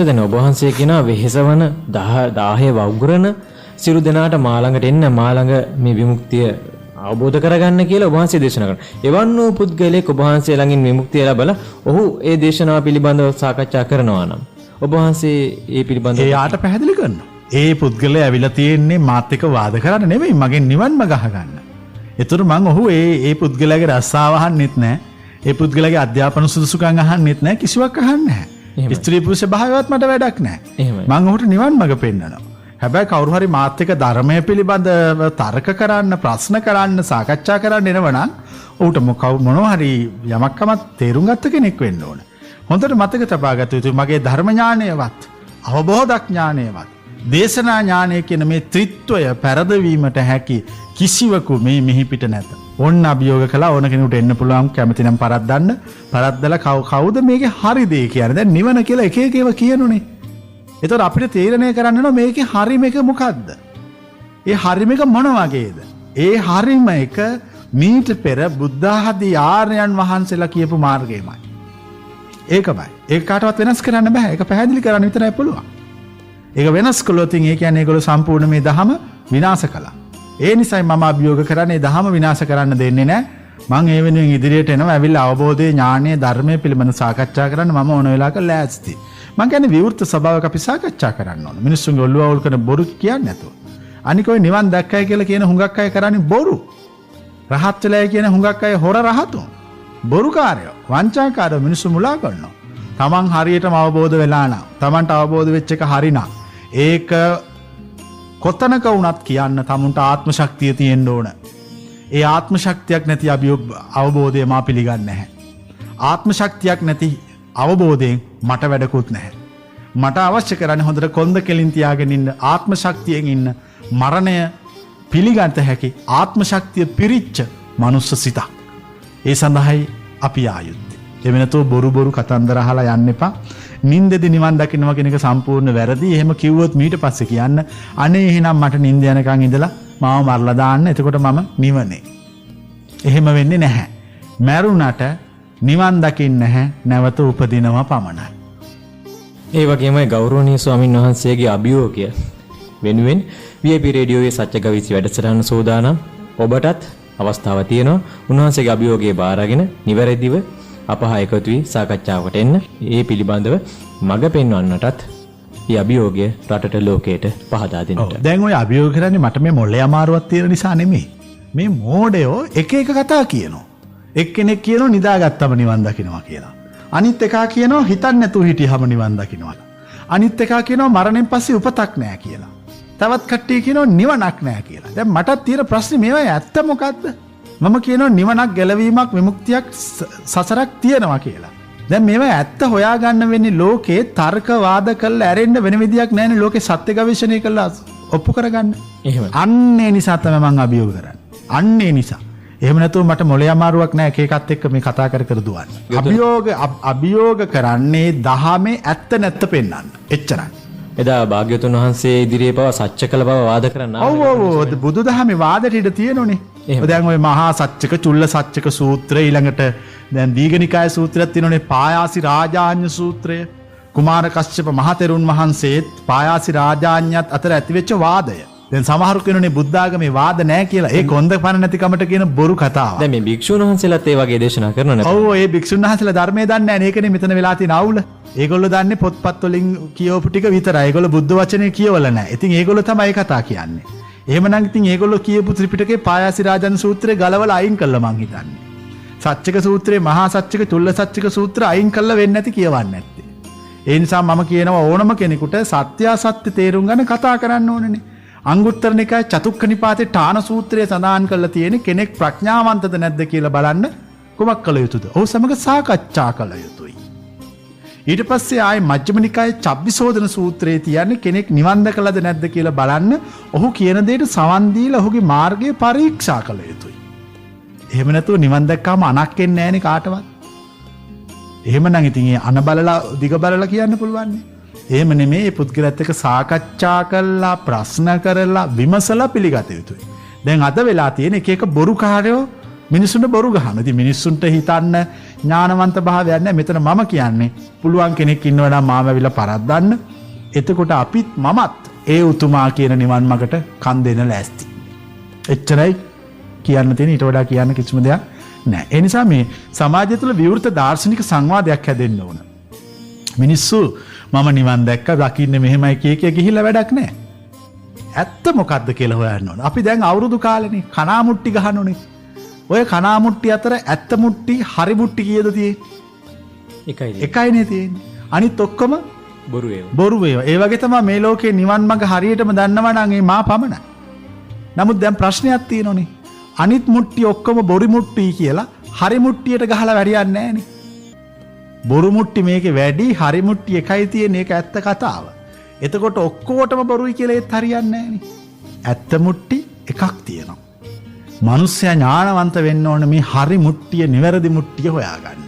දැන් ඔබ වහන්සේ කියනවා වෙහෙසවන 10 වගුරන සියලු දෙනාට මා ළඟට එන්න මා ළඟ මේ විමුක්තිය අවබෝධ කරගන්න කියලා ඔබ වහන්සේ දේශනා කරනවා. එවන් වූ පුද්ගලයෙක් ඔබ වහන්සේ ළඟින් විමුක්තිය ලැබලා ඔහු ඒ දේශනාව පිළිබඳව සාකච්ඡා කරනවා නම් ඔබ වහන්සේ ඒ පිළිබඳව එයාට පැහැදිලි කරනවා. ඒ පුද්ගලයා ඇවිල්ලා තියෙන්නේ මාත් එක්ක වාද කරන්න නෙමෙයි මගෙන් නිවන් මඟ අහගන්න. ඒතර මං ඔහු ඒ පුද්ගලයාගේ රස්සාව අහන්නෙත් නැහැ. ඒ පුද්ගලයාගේ අධ්‍යාපන සුදුසුකම් අහන්නෙත් නැහැ. කිසිවක් අහන්නේ නැහැ. ස්ත්‍රී පුරුෂ භාවයවත් මට වැඩක් නැහැ. මං ඔහුට නිවන් මඟ පෙන්නනවා. හැබැයි කවුරු හරි මාත් එක්ක ධර්මය පිළිබඳව තර්ක කරන්න, ප්‍රශ්න කරන්න, සාකච්ඡා කරන්න එනවනම් ඌට මොනවා හරි යමක්කමත් තේරුම් ගත්ත කෙනෙක් වෙන්න ඕන. හොඳට මතක තබා ගත යුතුයි මගේ ධර්ම ඥානයවත්, අවබෝධ ඥානයවත්, දේශනා ඥානය කියන මේ ත්‍රිත්වය පෙරදවීමට හැකි කිසිවකු මේ මෙහි පිට නැත. ඕන්න අභියෝග කළා ඕන කෙනෙකුට එන්න පුළුවන් කැමති නම් පරද්දන්න. පරද්දලා කවුද මේකේ හරි දේ කියන්නේ? දැන් නිවන කියලා එක එක ඒවා කියනුනේ. එතකොට අපිට තීරණය කරන්න ඕන මේකේ හරිම එක මොකද්ද? ඒ හරිම එක මොන වගේද? ඒ හරිම එක මීට පෙර බුද්ධ ආදී ආර්යයන් වහන්සේලා කියපු මාර්ගයමයි. ඒකමයි. ඒක කාටවත් වෙනස් කරන්න බෑ. ඒක පැහැදිලි කරන්න විතරයි පුළුවන්. ඒක වෙනස් කළොත් ඒ කියන්නේ ඒගොල්ලෝ සම්පූර්ණ මේ ධහම විනාශ කළා. ඒ නිසායි මම අභියෝග කරන්නේ ධහම විනාශ කරන්න දෙන්නේ නැහැ. මම ඒ වෙනුවෙන් ඉදිරියට එනවා. ඇවිල්ලා අවබෝධයේ ඥානයේ ධර්මයේ පිළිබඳ සාකච්ඡා කරන්න මම ඕන වෙලාවක ලෑස්ති. මං කියන්නේ විවෘත සභාවක අපි සාකච්ඡා කරන්න ඕන. මිනිස්සුන්ගේ ඔළුව අවුල් කරන බොරු කියන්නේ නැතුව. අනික ඔය නිවන් දැක්කයි කියලා කියන හුඟක් අය කරන්නේ බොරු. රහත් වෙලයි කියන හුඟක් අය හොර රහතුන්. බොරුකාරයෝ, වංචාකාරයෝ මිනිස්සු මුලා කරනවා. Taman හරියටම අවබෝධ වෙලා නම්, Tamanට අවබෝධ වෙච්ච එක හරිනම් ඒක කොතනක වුණත් කියන්න තමුන්ට ආත්ම ශක්තිය තියෙන්න ඕන. ඒ ආත්ම ශක්තියක් නැති අවබෝධය මා පිළිගන්නේ නැහැ. ආත්ම ශක්තියක් නැති අවබෝධයෙන් මට වැඩකුත් නැහැ. මට අවශ්‍ය කරන්නේ හොඳට කොන්ද කෙලින් තියාගෙන ඉන්න ආත්ම ශක්තියෙන් ඉන්න මරණය පිළිගන්ත හැකි ආත්ම ශක්තිය පිරිච්ච මනුස්ස සිතක්. ඒ සඳහායි අපි ආයුත්තේ. ඒ වෙනතෝ බොරු කතන්දර අහලා යන්න එපා. නින්දෙදි නිවන් දකින්නවා කියන එක සම්පූර්ණ වැරදි. එහෙම කිව්වොත් ඊට පස්සේ කියන්න අනේ එහෙනම් මට නින්ද යනකන් ඉඳලා මාව මරලා දාන්න. එතකොට මම නිවනේ. එහෙම වෙන්නේ නැහැ. මැරුණට නිවන් දකින්න නැහැ, නැවත උපදිනවා පමණයි. ඒ වගේමයි ගෞරවනීය ස්වාමින් වහන්සේගේ අභියෝගය වෙනුවෙන් VIP රේඩියෝයේ සත්‍යගවිසි වැඩසටහන සෝදානම් ඔබටත් අවස්ථාවක් තියෙනවා. උන්වහන්සේගේ අභියෝගය බාරගෙන නිවැරදිව අපහා එකතු වී සාකච්ඡාවකට එන්න. ඒ පිළිබඳව මඟ පෙන්වන්නටත් මේ අභියෝගය රටට ලෝකයට පහදා දෙන්නට. දැන් ඔය අභියෝග කරන්නේ මට මේ මොළේ අමාරුවක් තියෙන නිසා නෙමෙයි. මේ මෝඩයෝ එක එක කතා කියනවා. එක්කෙනෙක් කියනවා නිදාගත්තම නිවන් දකින්නවා කියලා. අනිත් එකා කියනවා හිතන්නේ නැතුව හිටියම නිවන් දකින්නවා. අනිත් එකා කියනවා මරණයෙන් පස්සේ උපතක් නැහැ කියලා. තවත් කට්ටිය කියනවා නිවනක් නැහැ කියලා. දැන් මටත් තියෙන ප්‍රශ්නේ මේවා ඇත්ත මොකද්ද? මම කියනවා නිවනක් ගැලවීමක් විමුක්තියක් සසරක් තියෙනවා කියලා. දැන් මේවා ඇත්ත හොයාගන්න වෙන්නේ ලෝකේ තර්ක වාද කරලා ඇරෙන්න වෙන විදියක් නැහැනේ ලෝකේ සත්‍ය ගවේෂණය කරලා ඔප්පු කරගන්න. එහෙම. අන්නේ නිසා තමයි මම අභියෝග කරන්නේ. අන්නේ නිසා. එහෙම නැතුව මට මොළේ අමාරුවක් නැහැ එකෙක්ත් එක්ක මේ කතා කර දුවන්න. අභියෝග කරන්නේ දහමේ ඇත්ත නැත්ත පෙන්වන්න. එච්චරයි. එදා භාග්‍යවතුන් වහන්සේ ඉදිරියේ පව සත්‍ය කළ බව වාද කරන්න ඔව් බුදුදහමේ වාදෙට ඉඩ තියෙනුනේ. දැන් ওই මහා සත්‍යක චුල්ල සත්‍යක සූත්‍රය ඊළඟට දැන් දීඝනිකාය සූත්‍රයක් තියෙනුනේ පායාසි රාජාඤ්ඤ සූත්‍රය. කුමාර කශ්‍යප මහතෙරුන් වහන්සේත් පායාසි රාජාඤ්ඤත් අතර ඇතිවෙච්ච වාදය. දැන් සමහරු කියනනේ බුද්ධ ආගමේ වාද නැහැ කියලා. ඒ කොන්ද පණ නැති කමට කියන බොරු කතාව. දැන් මේ භික්ෂුන් වහන්සේලාත් ඒ වගේ දේශනා කරනවා නේද? ඔව් ඒ භික්ෂුන් වහන්සේලා ධර්මයේ දන්නේ නැහැ. ඒකනේ මෙතන වෙලා තියෙන අවුල. ඒගොල්ලෝ දන්නේ පොත්පත් වලින් කියවපු ටික විතරයි. ඒගොල්ලෝ බුද්ධ වචනේ කියවලා නැහැ. ඉතින් ඒගොල්ලෝ තමයි කතා කියන්නේ. එහෙමනම් ඉතින් ඒගොල්ලෝ කියපු ත්‍රිපිටකේ පායාසි රාජන් සූත්‍රය ගලවලා අයින් කළා මං හිතන්නේ. සත්‍යක සූත්‍රයේ මහා සත්‍යක චුල්ල සත්‍යක සූත්‍ර අයින් කළා වෙන්නේ නැති කියවන්නේ නැත්තේ. ඒ නිසා මම කියනවා ඕනම කෙනෙකුට සත්‍ය අසත්‍ය තේරුම් ගන්න කතා කරන්න ඕනනේ. අංගුත්තර නිකාය චතුක්ක නිපාතේ ඨාන සූත්‍රයේ සඳහන් කරලා තියෙන කෙනෙක් ප්‍රඥාවන්තද නැද්ද කියලා බලන්න කුමක් කළ යුතුද? ඔහු සමග සාකච්ඡා කළ යුතුයි. ඊට පස්සේ ආයේ මජ්ක්‍ධිම නිකායේ චබ්බිසෝදන සූත්‍රයේ තියන්නේ කෙනෙක් නිවන් දැකලාද නැද්ද කියලා බලන්න ඔහු කියන දෙයට සවන් දීලා ඔහුගේ මාර්ගය පරීක්ෂා කළ යුතුයි. එහෙම නැතුව නිවන් දැක්කාම අනක් එන්නේ නැහනේ කාටවත්. එහෙමනම් ඉතින් ඒ අන බලලා දිග බලලා කියන්න පුළුවන් නේ. එහෙම නෙමෙයි මේ පුද්ගලයාත් එක්ක සාකච්ඡා කරලා ප්‍රශ්න කරලා විමසලා පිළිගත යුතුයි. දැන් අද වෙලා තියෙන එක එක බොරුකාරයෝ මිනිස්සුන්ට බොරු ගහන. ඉතින් මිනිස්සුන්ට හිතන්න ඥානවන්ත භාවයක් නැහැ. මෙතන මම කියන්නේ පුළුවන් කෙනෙක් ඉන්නවා නම් මාම ඇවිල්ලා පරද්දන්න. එතකොට අපිත් මමත් ඒ උතුමා කියන නිවන් මාර්ගට කන් දෙන්න ලෑස්ති. එච්චරයි කියන්න තියෙන. ඊට වඩා කියන්න කිසිම දෙයක් නැහැ. ඒ නිසා මේ සමාජය තුළ විවෘත දාර්ශනික සංවාදයක් හැදෙන්න ඕන. මිනිස්සු මම නිවන් දැක්ක දකින්නේ මෙහෙමයි කිය ගිහිල්ලා වැඩක් නැහැ. ඇත්ත මොකද්ද කියලා හොයන්න ඕන. අපි දැන් අවුරුදු කාලෙනේ කනාමුට්ටි ගහනෝනේ. ඔය කනාමුට්ටි අතර ඇත්ත මුට්ටි හරි මුට්ටි කීයද තියෙන්නේ? එකයිනේ තියෙන්නේ. අනිත් ඔක්කොම බොරු ඒවා. බොරු ඒවා. ඒ වගේ තමයි මේ ලෝකේ නිවන් මඟ හරියටම දන්නවා නම් ඒ මා පමණයි. නමුත් දැන් ප්‍රශ්නයක් තියෙනෝනේ. අනිත් මුට්ටි ඔක්කොම බොරු මුට්ටි කියලා හරි මුට්ටියට ගහලා වැඩියන්නේ නැහනේ. බොරු මුට්ටි මේකේ වැඩි හරි මුට්ටි එකයි තියෙන්නේ. ඒක ඇත්ත කතාව. එතකොට ඔක්කොටම බොරුයි කියලා ඒත් හරියන්නේ නැහනේ. ඇත්ත මුට්ටි එකක් තියෙනවා. මිනිස්සයා ඥානවන්ත වෙන්න ඕන මේ හරි මුට්ටිය නිවැරදි මුට්ටිය හොයාගන්න.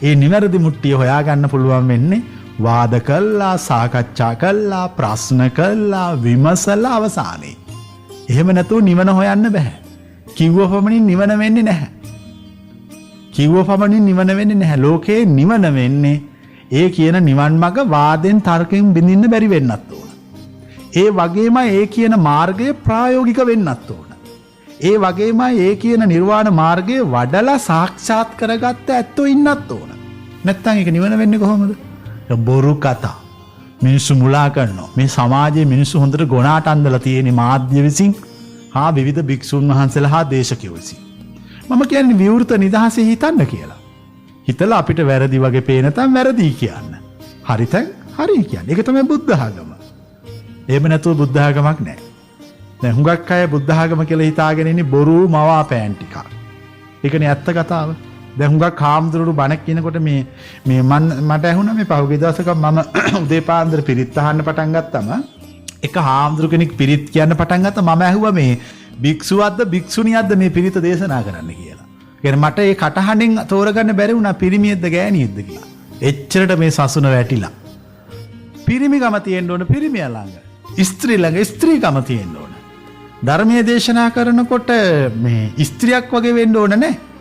ඒ නිවැරදි මුට්ටිය හොයාගන්න පුළුවන් වෙන්නේ වාද කළා, සාකච්ඡා කළා, ප්‍රශ්න කළා, විමසලා අවසානයේ. එහෙම නැතුව නිවන හොයන්න බෑ. කිව්ව පමණින් නිවන වෙන්නේ නැහැ. කිව්ව පමණින් නිවන වෙන්නේ නැහැ. ලෝකේ නිවන වෙන්නේ ඒ කියන නිවන් මඟ වාදෙන් තර්කයෙන් බින්දින්න බැරි වෙන්නත් ඕන. ඒ වගේම ඒ කියන මාර්ගය ප්‍රායෝගික වෙන්නත් ඕන. ඒ වගේම ඒ කියන නිර්වාණ මාර්ගයේ වඩලා සාක්ෂාත් කරගත්ත ඇත්තෝ ඉන්නත් ඕන. නැත්තම් ඒක නිවන වෙන්නේ කොහොමද? බොරු කතා. මිනිස්සු මුලා කරනවා. මේ සමාජයේ මිනිස්සු හොඳට ගොනාට අන්දලා තියෙන මාධ්‍ය විසින් හා විවිධ භික්ෂුන් වහන්සේලා හා දේශකයෝ විසින්. මම කියන්නේ විවෘත නිදහසේ හිතන්න කියලා. හිතලා අපිට වැරදි වගේ පේන තම් වැරදි කියන්න. හරි තැන් හරි කියන්න. ඒක තමයි බුද්ධ ආගම. එහෙම නැතුව බුද්ධ ආගමක් නැහැ. දැන් හුඟක් අය බුද්ධ ආගම කියලා හිතාගෙන ඉන්නේ බොරු මවාපෑන් ටිකක්. ඒකනේ ඇත්ත කතාව. දැන් හුඟක් හාමුදුරුවෝ බණක් කියනකොට මේ මට ඇහුණා මේ පහුගිය දවසක මම උදේ පාන්දර පිරිත් අහන්න පටන් ගත්තම එක හාමුදුරු කෙනෙක් පිරිත් කියන්න පටන් ගත්තා. මම ඇහුවා මේ භික්ෂුවක්ද භික්ෂුණියක්ද මේ පිරිත දේශනා කරන්න කියලා. කියන්නේ මට ඒ කටහඬෙන් තෝරගන්න බැරි වුණා පිරිමියෙක්ද ගෑණියෙක්ද කියලා. එච්චරට මේ සසුන වැටිලා. පිරිමිකම තියෙන්න ඕන පිරිමියා ළඟ. ස්ත්‍රී ළඟ ස්ත්‍රීකම තියෙන්න ඕන. ධර්මයේ දේශනා කරනකොට මේ ස්ත්‍රියක් වගේ වෙන්න ඕන නැහැ.